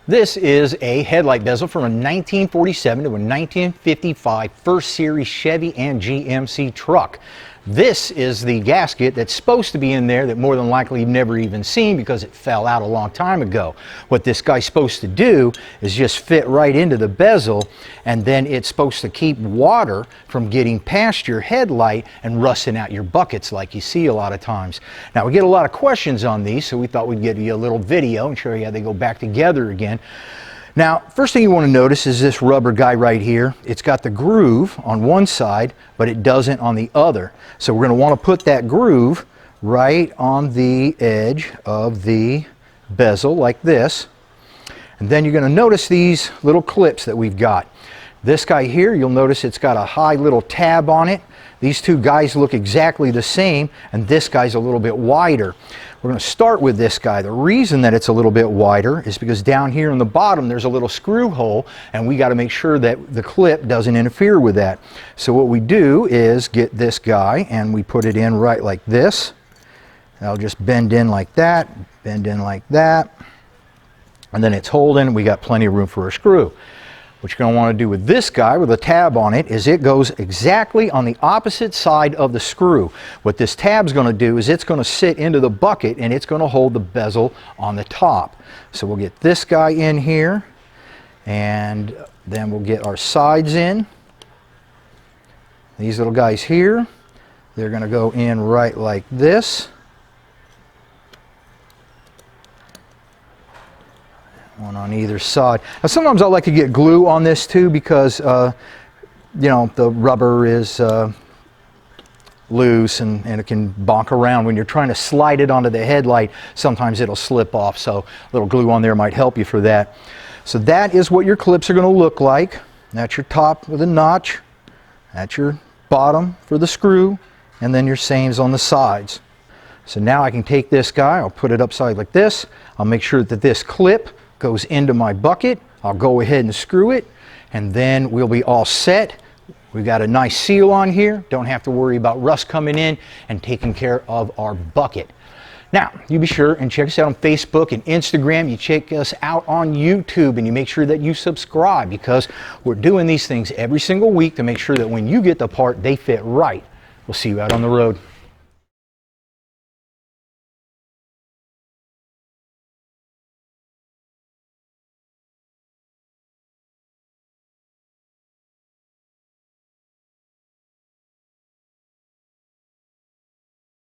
This is a headlight bezel from a 1947 to a 1955 first series Chevy and GMC truck. This is the gasket that's supposed to be in there that more than likely you've never even seen because it fell out a long time ago. What this guy's supposed to do is just fit right into the bezel, and then it's supposed to keep water from getting past your headlight and rusting out your buckets like you see a lot of times. Now, we get a lot of questions on these, so we thought we'd give you a little video and show you how they go back together again. Now, first thing you want to notice is this rubber guy right here. It's got the groove on one side, but it doesn't on the other. So we're going to want to put that groove right on the edge of the bezel like this. And then you're going to notice these little clips that we've got. This guy here, you'll notice it's got a high little tab on it. These two guys look exactly the same, and this guy's a little bit wider. We're going to start with this guy. The reason that it's a little bit wider is because down here in the bottom there's a little screw hole, and we got to make sure that the clip doesn't interfere with that. So what we do is get this guy and we put it in right like this. I'll just bend in like that, bend in like that, and then it's holding. We got plenty of room for a screw. What you're going to want to do with this guy with a tab on it is it goes exactly on the opposite side of the screw. What this tab's going to do is it's going to sit into the bucket and it's going to hold the bezel on the top. So we'll get this guy in here, and then we'll get our sides in. These little guys here, they're going to go in right like this. One on either side. Now, sometimes I like to get glue on this too because you know, the rubber is loose and it can bonk around when you're trying to slide it onto the headlight. Sometimes it'll slip off, so a little glue on there might help you for that. So that is what your clips are going to look like. That's your top with a notch, that's your bottom for the screw, and then your same's on the sides. So now I can take this guy, I'll put it upside like this, I'll make sure that this clip goes into my bucket. I'll go ahead and screw it, and then we'll be all set. We've got a nice seal on here. Don't have to worry about rust coming in and taking care of our bucket. Now, you be sure and check us out on Facebook and Instagram. You check us out on YouTube, and you make sure that you subscribe because we're doing these things every single week to make sure that when you get the part, they fit right. We'll see you out on the road.